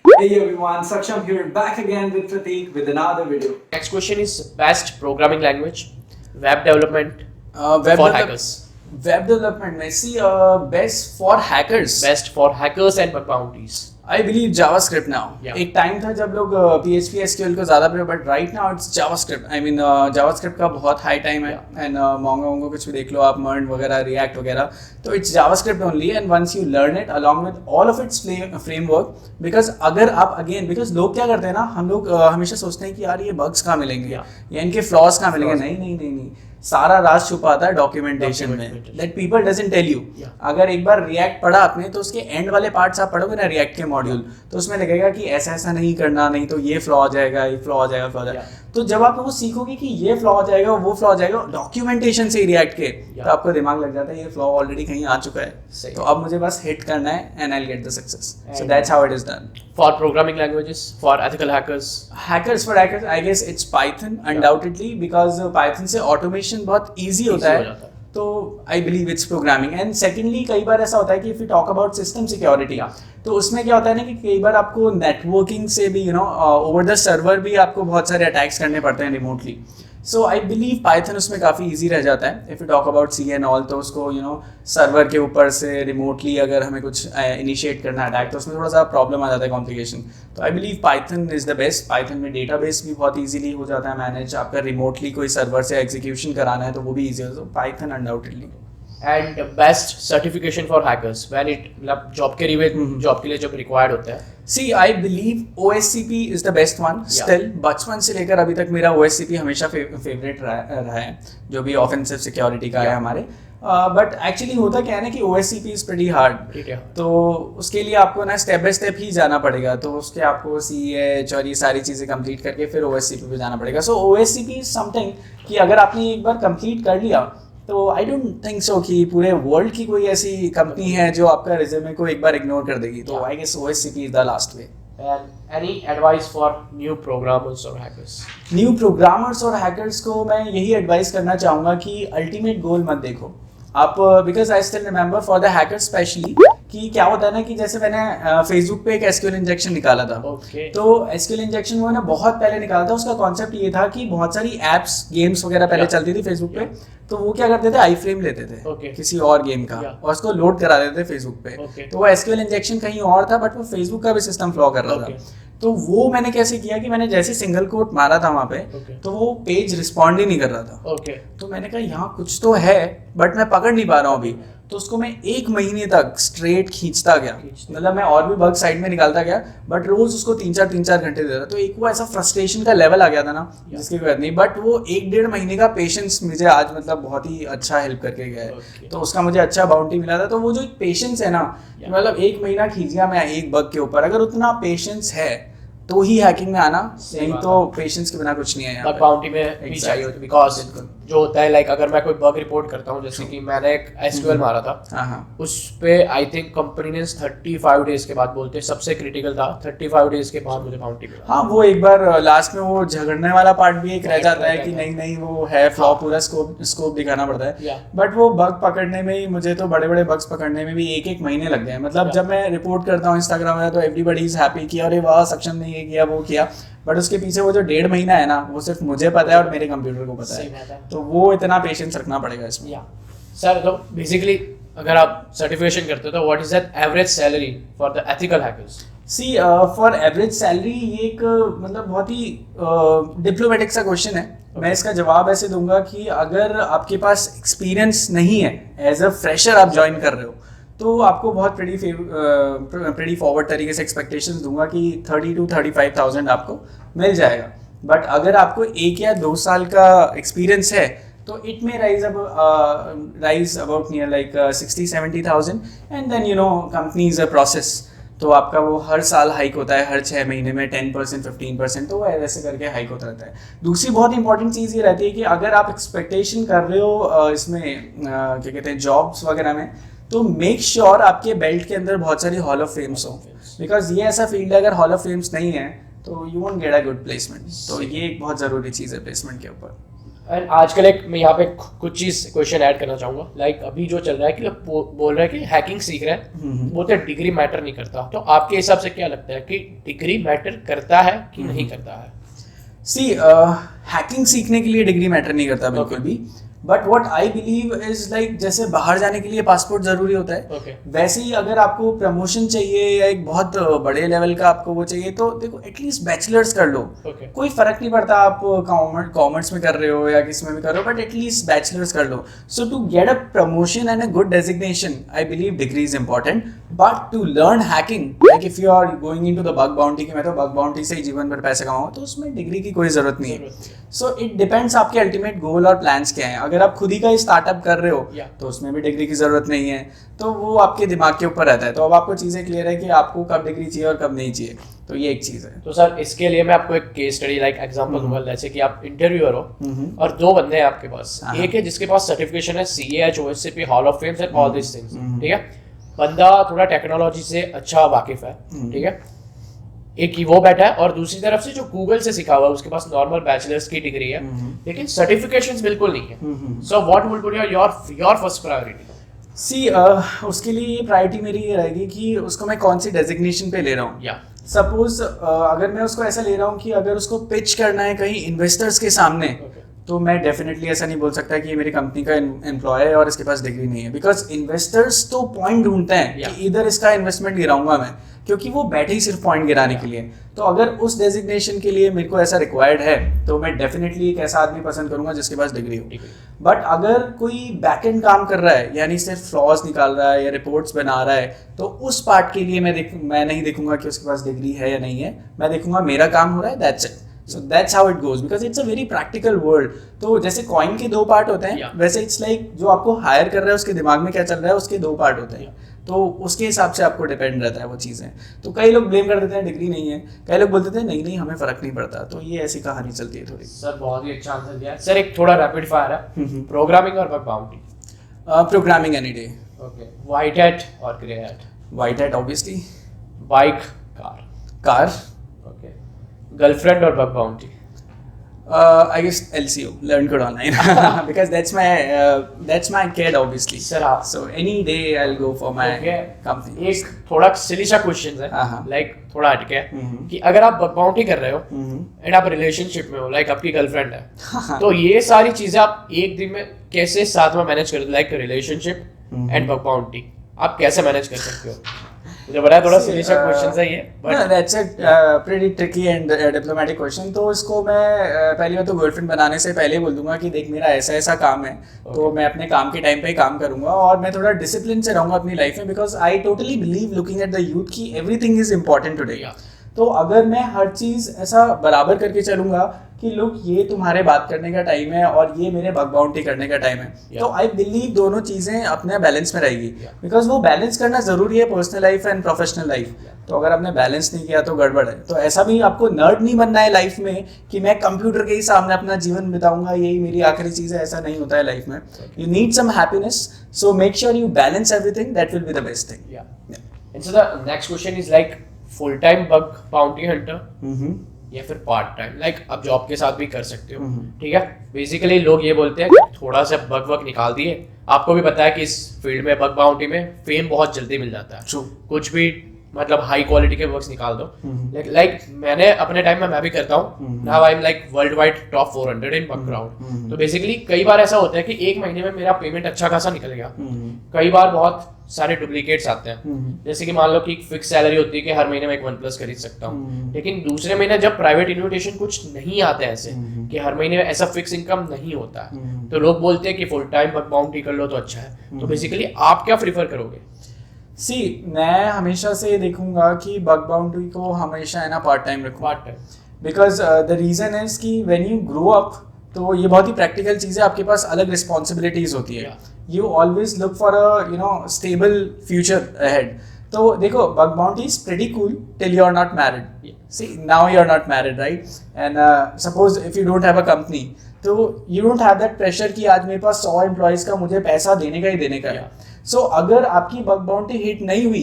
Hey everyone, Saksham here, back again with Prateek with another video. Next question is best programming language, web development Web for develop- hackers. Web development में see best for hackers. Best for hackers and bug bounties. I believe JavaScript now. Yeah. एक time था जब लोग PHP SQL को ज़्यादा prefer, but right now it's JavaScript. I mean JavaScript का बहुत high time है एंड मोंगो कुछ भी देख लो आप, मर्न वगैरह, रिएक्ट वगैरह, तो it's JavaScript only. And once you learn it along with all of its framework, because अगर आप अगेन, बिकॉज लोग क्या करते हैं ना, हम लोग हमेशा सोचते हैं कि यार ये बग्स कहाँ मिलेंगे या इनके फ्लॉज कहाँ मिलेंगे. नहीं नहीं नहीं नहीं, सारा राज छुपा आता है डॉक्यूमेंटेशन में. That people doesn't tell you. अगर एक बार रिएक्ट पढ़ा आपने तो उसके एंड वाले पार्ट्स आप पढ़ोगे ना रिएक्ट के मॉड्यूल, तो उसमें लगेगा कि ऐसा ऐसा नहीं करना, नहीं तो ये फ्लॉ आ जाएगा, ये फ्लॉ आ जाएगा, फ्लॉ आ जाएगा. तो जब आप वो सीखोगे कि ये फ्लॉ आ जाएगा, वो फ्लॉ आ जाएगा डॉक्यूमेंटेशन से रिएक्ट के, तो आपको दिमाग लग जाता है ये फ्लॉ ऑलरेडी कहीं आ चुका है, तो अब मुझे बस हिट करना है and I will get the success. So that's how it is done. For programming languages, for ethical hackers. For hackers, I guess it's Python undoubtedly, because Python से automation बहुत easy होता है. तो I believe it's programming. And secondly, कई बार ऐसा होता है कि if we talk about system security, तो उसमें क्या होता है ना कि कई बार आपको नेटवर्किंग से भी ओवर द सर्वर भी आपको बहुत सारे अटैक्स करने पड़ते हैं remotely. So I believe Python उसमें काफ़ी ईजी रह जाता है. If you talk about C and all, तो उसको सर्वर के ऊपर से रिमोटली अगर हमें कुछ इनिशिएट करना है अटैक, तो उसमें थोड़ा सा प्रॉब्लम आ जाता है, कॉम्प्लिकेशन. तो आई believe Python is the best. Python में डेटाबेस भी बहुत ईजीली हो जाता है मैनेज. आपका रिमोटली कोई सर्वर से एग्जीक्यूशन कराना है तो वो भी ईजी हो. तो Python undoubtedly. And best certification for hackers when it मतलब जॉब के लिए जॉब के लिए जब रिक्वायर्ड होता है. See, I believe OSCP is the best one. Still, बचपन से लेकर अभी तक मेरा OSCP हमेशा फेवरेट रहा है, जो भी ऑफेंसिव सिक्योरिटी का है हमारे. बट एक्चुअली होता क्या है ना कि OSCP इज प्रीटी हार्ड. तो उसके लिए आपको ना स्टेप बाय स्टेप ही जाना पड़ेगा. तो उसके आपको CH और ये सारी चीज़ें कंप्लीट करके फिर OSCP पे जाना पड़ेगा. सो OSCP इज समथिंग कि अगर आपने एक बार कंप्लीट कर लिया तो आई डोंट थिंक सो कि पूरे वर्ल्ड की कोई ऐसी कंपनी है जो आपका रिज्यूमे को एक बार इग्नोर कर देगी. तो I guess OSCP is the last way. And any advice for new programmers or hackers? New programmers और हैकर्स को मैं यही एडवाइस करना चाहूँगा कि अल्टीमेट गोल मत देखो आप, because I still remember for the hacker specially कि क्या होता है ना कि जैसे मैंने फेसबुक पे एक एसक्यूएल इंजेक्शन निकाला था. तो एसक्यूएल इंजेक्शन वो ना बहुत पहले निकाला था. उसका कॉन्सेप्ट ये था कि बहुत सारी एप्स, गेम्स वगैरह पहले चलती थी फेसबुक पे, तो वो क्या करते थे, आई फ्रेम लेते थे किसी और गेम का और उसको लोड करा देते थे फेसबुक पे. तो वो एसक्यूएल इंजेक्शन कहीं और था, बट वो फेसबुक का भी सिस्टम फ्लॉ कर रहा था. तो वो मैंने कैसे किया कि मैंने जैसे सिंगल कोट मारा था वहाँ पे, तो वो पेज रिस्पॉन्ड ही नहीं कर रहा था. तो मैंने कहा यहाँ कुछ तो है बट मैं पकड़ नहीं पा रहा हूँ अभी. तो उसको मैं 1 महीने तक स्ट्रेट खींचता गया. मतलब मैं और भी बग साइड में निकालता गया, बट रोज उसको 3-4 घंटे दे रहा. तो एक वो ऐसा फ्रस्ट्रेशन का लेवल आ गया था ना जिसकी कोई बात नहीं. बट वो 1-1.5 महीने का पेशेंस मुझे आज मतलब बहुत ही अच्छा हेल्प करके गया है. तो उसका मुझे अच्छा बाउंटी मिला था. तो वो जो एक पेशेंस है ना, मतलब 1 महीना खींच गया मैं एक बग के ऊपर. अगर उतना पेशेंस है तो ही हैकिंग में आना, नहीं तो पेशेंस के बिना कुछ नहीं है. बग बाउंटी में भी चाहिए होती, बिकॉज जो होता है लाइक अगर मैं कोई बग रिपोर्ट करता हूँ, जैसे कि मैंने एक SQL मारा था, उस पे आई थिंक कंपनी ने 35 डेज के बाद, बोलते सबसे क्रिटिकल था 35 डेज के बाद मुझे बाउंटी मिला. हाँ, वो एक बार लास्ट में वो झगड़ने वाला पार्ट भी एक रह जाता है कि नहीं वो है फ्लॉ, पूरा स्कोप दिखाना पड़ता है. बट वो बग पकड़ने में ही मुझे तो बड़े बग्स पकड़ने में भी 1-1 महीने लग गए. मतलब जब मैं रिपोर्ट करता हूँ इंस्टाग्राम में तो एवरीबडी इज हैप्पी कि अरे वाह सक्षम ने ये किया वो किया, बट उसके पीछे वो जो 1.5 महीना है ना, वो सिर्फ मुझे पता है और मेरे कंप्यूटर को पता है. तो वो इतना पेशेंस रखना पड़ेगा इसमें. सर, तो बेसिकली अगर आप सर्टिफिकेशन करते हो तो what is that average salary for the ethical hackers? See, for average salary ये एक मतलब बहुत ही डिप्लोमेटिक सा क्वेश्चन है. मैं इसका जवाब ऐसे दूंगा कि अगर आपके पास एक्सपीरियंस नहीं है, एज अ फ्रेशर आप ज्वाइन कर रहे हो, तो आपको बहुत प्रेटी फॉरवर्ड तरीके से एक्सपेक्टेशंस दूंगा कि 30,000-35,000 आपको मिल जाएगा. बट अगर आपको 1 या 2 साल का एक्सपीरियंस है तो it may rise about near like 60,000-70,000. And then company is a process. तो आपका वो हर साल हाइक होता है, हर 6 महीने में 10%, 15%, तो वो ऐसे करके हाइक होता रहता है. दूसरी बहुत इंपॉर्टेंट चीज़ ये रहती है कि अगर आप एक्सपेक्टेशन कर रहे हो इसमें क्या कहते हैं जॉब्स वगैरह में, तो मेक श्योर आपके बेल्ट के अंदर बहुत सारी हॉल ऑफ फेम्स हो. बिकॉज ये ऐसा फील्ड है, अगर हॉल ऑफ फेम्स नहीं है तो you won't get a good placement. तो ये एक बहुत ज़रूरी चीज़ है प्लेसमेंट के ऊपर. एंड आजकल एक मैं यहाँ पे कुछ चीज क्वेश्चन ऐड करना चाहूंगा लाइक अभी जो चल रहा है कि लोग बोल रहे हैं कि हैकिंग सीख रहे हैं बोलते हैं डिग्री मैटर नहीं करता, तो आपके हिसाब से क्या लगता है कि डिग्री मैटर करता है कि नहीं करता है? सी हैकिंग सीखने के लिए डिग्री मैटर नहीं करता बिल्कुल भी, but what I believe is like जैसे बाहर जाने के लिए पासपोर्ट जरूरी होता है, वैसे ही अगर आपको प्रमोशन चाहिए या एक बहुत बड़े लेवल का आपको वो चाहिए तो देखो एटलीस्ट बैचलर्स कर लो, कोई फर्क नहीं पड़ता आप कॉमर्स में कर रहे हो या किस में भी कर रहे हो, बट एटलीस्ट बैचलर्स कर लो. So to get a promotion and a good designation I believe degree is important, but to learn hacking like if you are going into the bug bounty कि मैं तो बग बाउंटी से ही जीवन भर पैसे कमाऊं, तो उसमें डिग्री की कोई जरूरत नहीं है. सो इट डिपेंड्स आपके अल्टीमेट गोल और प्लान्स क्या हैं. अगर आप खुद ही का स्टार्टअप कर रहे हो तो उसमें भी डिग्री की जरूरत नहीं है, तो वो आपके दिमाग के ऊपर रहता है. तो अब आपको चीजें क्लियर है कि आपको कब डिग्री चाहिए और कब नहीं चाहिए, तो ये एक चीज है. तो सर इसके लिए मैं आपको एक केस स्टडी लाइक एग्जांपल दूंगा. जैसे कि आप इंटरव्यूअर हो और दो बंदे हैं आपके पास, एक है जिसके पास सर्टिफिकेशन है CA, OSCP, hall of famous and all this things, ठीक है, बंदा थोड़ा टेक्नोलॉजी से अच्छा वाकिफ है, ठीक है, एक ही वो बैठा है, और दूसरी तरफ से जो गूगल से सीखा हुआ है उसके पास नॉर्मल बैचलर्स की डिग्री है लेकिन सर्टिफिकेशंस बिल्कुल नहीं है. So what would be your first priority? See उसके लिए ये प्रायोरिटी मेरी ये रहेगी कि उसको मैं कौन सी डेजिग्नेशन पे ले रहा हूँ. सपोज अगर मैं उसको ऐसा ले रहा हूँ कि अगर उसको पिच करना है कहीं इन्वेस्टर्स के सामने, तो मैं डेफिनेटली ऐसा नहीं बोल सकता कि ये मेरी कंपनी का एम्प्लॉय है और इसके पास डिग्री नहीं है, बिकॉज इन्वेस्टर्स तो पॉइंट ढूंढते हैं कि इधर इसका इन्वेस्टमेंट गिराऊंगा मैं, क्योंकि वो बैठे ही सिर्फ पॉइंट गिराने के लिए. तो अगर उस डेजिग्नेशन के लिए मेरे को ऐसा रिक्वायर्ड है तो मैं डेफिनेटली एक ऐसा आदमी पसंद करूंगा जिसके पास डिग्री हो. बट अगर कोई बैक एंड काम कर रहा है यानी सिर्फ फ्लॉज निकाल रहा है या रिपोर्ट्स बना रहा है, तो उस पार्ट के लिए मैं नहीं देखूंगा कि उसके पास डिग्री है या नहीं है, मैं देखूंगा मेरा काम हो रहा है, that's it. So that's how it goes because it's a very practical world. तो जैसे कॉइन के दो पार्ट होते हैं वैसे इट्स लाइक जो आपको हायर कर रहा है उसके दिमाग में क्या चल रहा है उसके दो पार्ट होते हैं, तो उसके हिसाब से आपको डिपेंड रहता है वो चीज़ें. तो कई लोग ब्लेम कर देते हैं डिग्री नहीं है, कई लोग बोलते थे नहीं हमें फर्क नहीं पड़ता, तो ये ऐसी कहानी चलती है थोड़ी. सर बहुत ही अच्छा आंसर दिया सर. एक थोड़ा रैपिड फायर है, प्रोग्रामिंग और bug bounty? Programming any day. Okay. White hat और grey hat? White hat obviously. Bike car? Okay. Girlfriend और bug bounty? I guess LCO, learn code online, because that's my kid obviously. Sir, so any day I'll go for my company. एक थोड़ा सिली सा question है, like थोड़ा हटके है कि अगर आप बग बाउंटी कर रहे हो एंड आप रिलेशनशिप में हो, लाइक आपकी गर्लफ्रेंड है, तो ये सारी चीजें आप एक दिन में कैसे साथ में मैनेज करते हो? Like relationship and bug bounty आप कैसे मैनेज कर सकते हो? मुझे बड़ा थोड़ा सीरियस क्वेश्चन है ये, but that's a pretty tricky and diplomatic question. तो इसको मैं पहली बार तो गर्लफ्रेंड बनाने से पहले बोल दूंगा कि देख मेरा ऐसा काम है, तो मैं अपने काम के टाइम पे ही काम करूंगा और मैं थोड़ा डिसिप्लिन से रहूंगा अपनी लाइफ में, because I totally believe looking at the youth की एवरीथिंग इज इम्पॉर्टेंट टुडे. तो अगर मैं हर चीज़ ऐसा बराबर करके चलूंगा कि लोग ये तुम्हारे बात करने का टाइम है और ये मेरे बग बाउंटी करने का टाइम है, तो आई बिलीव दोनों चीज़ें अपने बैलेंस में रहेगी, बिकॉज वो बैलेंस करना ज़रूरी है personal life and professional life. तो अगर आपने बैलेंस नहीं किया तो गड़बड़ है. तो ऐसा भी आपको नर्ड नहीं बनना है लाइफ में कि मैं कंप्यूटर के ही सामने अपना जीवन बिताऊंगा, यही मेरी आखिरी चीज़ है, ऐसा नहीं होता है लाइफ में. You need some happiness, so make sure you balance everything, that will be the best thing. And so the next question is like full time bug bounty hunter या फिर पार्ट टाइम, लाइक आप job के साथ भी कर सकते हो, ठीक है. बेसिकली लोग ये बोलते हैं कि थोड़ा सा बग वग निकाल दिए, आपको भी पता है कि इस फील्ड में बग बाउंटी में फेम बहुत जल्दी मिल जाता है. कुछ भी मतलब हाई क्वालिटी के वर्क्स निकाल दो. लाइक मैंने अपने टाइम में मैं भी करता हूँ, now I am like world wide top 400 in bug crowd. तो बेसिकली कई बार ऐसा होता है कि एक महीने में मेरा पेमेंट अच्छा खासा निकल गया, कई बार बहुत सारे डुप्लीकेट्स आते हैं. जैसे कि मान लो कि फिक्स सैलरी होती है कि हर महीने में एक OnePlus खरीद सकता हूँ, लेकिन दूसरे महीने जब प्राइवेट इन्विटेशन कुछ नहीं आते हैं ऐसे कि हर महीने में ऐसा फिक्स इनकम नहीं होता है, तो लोग बोलते हैं कि फुल टाइम बग बाउंटी कर लो तो अच्छा है. तो बेसिकली आप क्या प्रीफर करोगे? सी मैं हमेशा से देखूंगा कि बग बाउंड्री को हमेशा है ना पार्ट टाइम रखूँ, part time, because the reason is कि व्हेन यू ग्रो अप, तो ये बहुत ही प्रैक्टिकल चीज़ है, आपके पास अलग रिस्पॉन्सिबिलिटीज होती है. You always look for a stable future ahead. तो देखो bug bounty is pretty cool till you are not married. See now you are not married, right? And suppose if you don't have a company, तो you don't have that pressure कि आज मेरे पास 100 employees का मुझे पैसा देने का ही देने का है. सो अगर आपकी बग बाउंड्री हिट नहीं हुई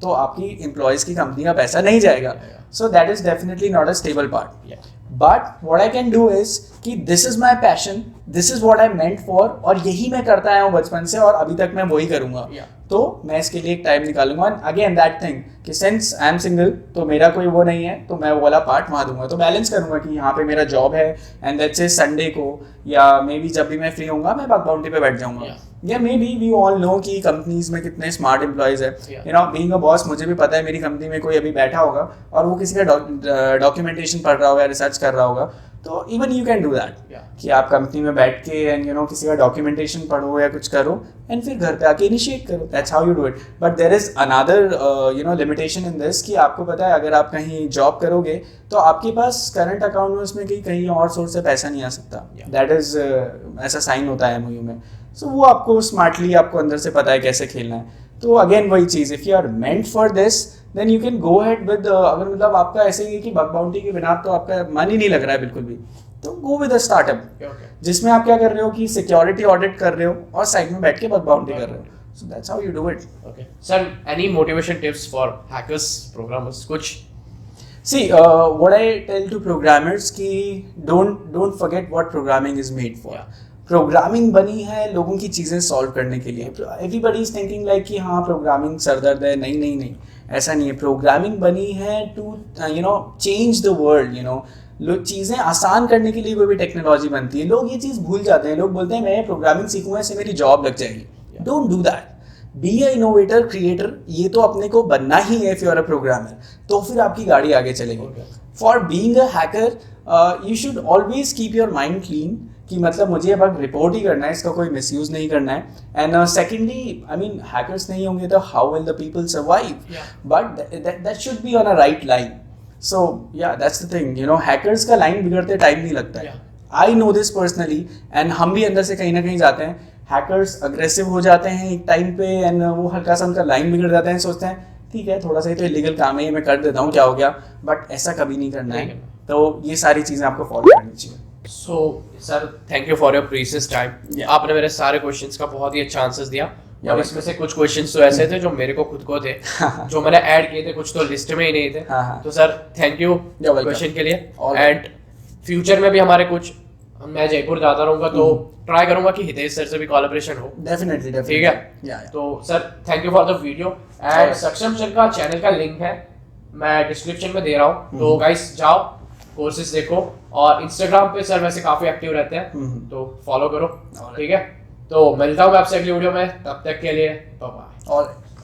तो आपकी एम्प्लॉयज की कंपनी का पैसा नहीं जाएगा. So that is definitely not a stable part. But what I can do is कि this is my passion, this is what I meant for, और यही मैं करता आया हूँ बचपन से और अभी तक मैं वही करूंगा। तो मैं इसके लिए एक टाइम निकालूंगा। अगेन दैट थिंग कि सिंस आई एम सिंगल, तो मेरा कोई वो नहीं है, तो मैं वो वाला पार्ट वहाँ दूंगा। तो बैलेंस करूंगा कि यहाँ पे मेरा जॉब है एंड दैट्स इज संडे को, या मे बी जब भी मैं फ्री होऊंगा मैं बग बाउंटी पे बैठ जाऊंगा। या maybe we all know कि कंपनीज में कितने स्मार्ट एम्प्लॉयज है। You know, being a boss, मुझे भी पता है मेरी कंपनी में कोई अभी बैठा होगा और वो किसी का डॉक्यूमेंटेशन पढ़ रहा होगा, रिसर्च कर रहा होगा, तो even you can do that कि आप कंपनी में बैठ के एंड यू नो किसी का डॉक्यूमेंटेशन पढ़ो या कुछ करो एंड फिर घर पे आके इनिशिएट करो। That's how you do it. But there is another you know limitation in this कि आपको पता है अगर आप कहीं जॉब करोगे तो आपके पास करंट अकाउंट में उसमें कहीं और सोर्स से पैसा नहीं आ सकता। दैट इज ऐसा साइन होता है MOU में। सो वो आपको स्मार्टली आपको अंदर से पता है कैसे खेलना है। तो अगेन वही चीज़, if you are meant for this then you can go ahead with, अगर मतलब आपका ऐसे ही है कि बग बाउंटी के बिना तो आपका मन ही नहीं लग रहा है बिल्कुल भी, तो गो विद अ स्टार्टअप जिसमें आप क्या कर रहे हो कि सिक्योरिटी ऑडिट कर रहे हो और साइड में बैठ के बग बाउंटी कर रहे हो। So that's how you do it. Okay sir, any motivation tips for hackers, programmers कुछ? See, what I tell to programmers कि don't forget what programming is made for. Programming बनी है लोगों की चीज़ें सॉल्व करने के लिए। एवरीबडी इज थिंकिंग लाइक कि हाँ प्रोग्रामिंग सरदर्द है। नहीं नहीं नहीं, ऐसा नहीं है। प्रोग्रामिंग बनी है to you know change the world. You know, लोग चीज़ें आसान करने के लिए कोई भी टेक्नोलॉजी बनती है। लोग ये चीज़ भूल जाते हैं। लोग बोलते हैं मैं प्रोग्रामिंग सीखूंगा इससे मेरी जॉब लग जाएगी। Don't do that. Be a innovator, creator, ये तो अपने को बनना ही है। If you are a programmer तो फिर आपकी गाड़ी आगे चलेगी। For being a hacker you should always keep your mind clean कि मतलब मुझे अब रिपोर्ट ही करना है, इसका कोई मिसयूज नहीं करना है। And secondly, I mean hackers नहीं होंगे तो how will the people survive? But that should be on a right line. So yeah that's the thing, you know, hackers का लाइन बिगड़ते टाइम नहीं लगता है। I know this personally and हम भी अंदर से कहीं ना कहीं जाते हैं। हैकर्स अग्रेसिव हो जाते हैं एक टाइम पे एंड वो हल्का सा उनका लाइन बिगड़ जाता है। सोचते हैं ठीक है थोड़ा सा ही तो इलीगल काम है, ये मैं कर देता हूँ, क्या हो गया। बट ऐसा कभी नहीं करना है। तो ये सारी चीज़ें आपको फॉलो करनी चाहिए। So sir, thank you for your precious time. आपने मेरे सारे क्वेश्चंस का बहुत ही अच्छा आंसर्स दिया और इसमें से कुछ क्वेश्चंस तो ऐसे थे जो मेरे को खुद को थे जो मैंने ऐड किए थे, कुछ तो लिस्ट में ही नहीं थे। तो सर थैंक यू क्वेश्चन के लिए। एंड फ्यूचर में भी हमारे कुछ, मैं जयपुर जाता रहूंगा तो ट्राई करूंगा कि हितेश सर से भी कोलैबोरेशन हो। डेफिनेटली ठीक है। तो sir thank you for the video. And सक्षम सर का चैनल का लिंक है मैं डिस्क्रिप्शन में दे रहा हूँ, तो गाइस जाओ कोर्सेज देखो। और इंस्टाग्राम पे सर वैसे काफी एक्टिव रहते हैं तो फॉलो करो। ठीक है, तो मिलता हूँ आपसे अगली वीडियो में, तब तक के लिए बाय बाय।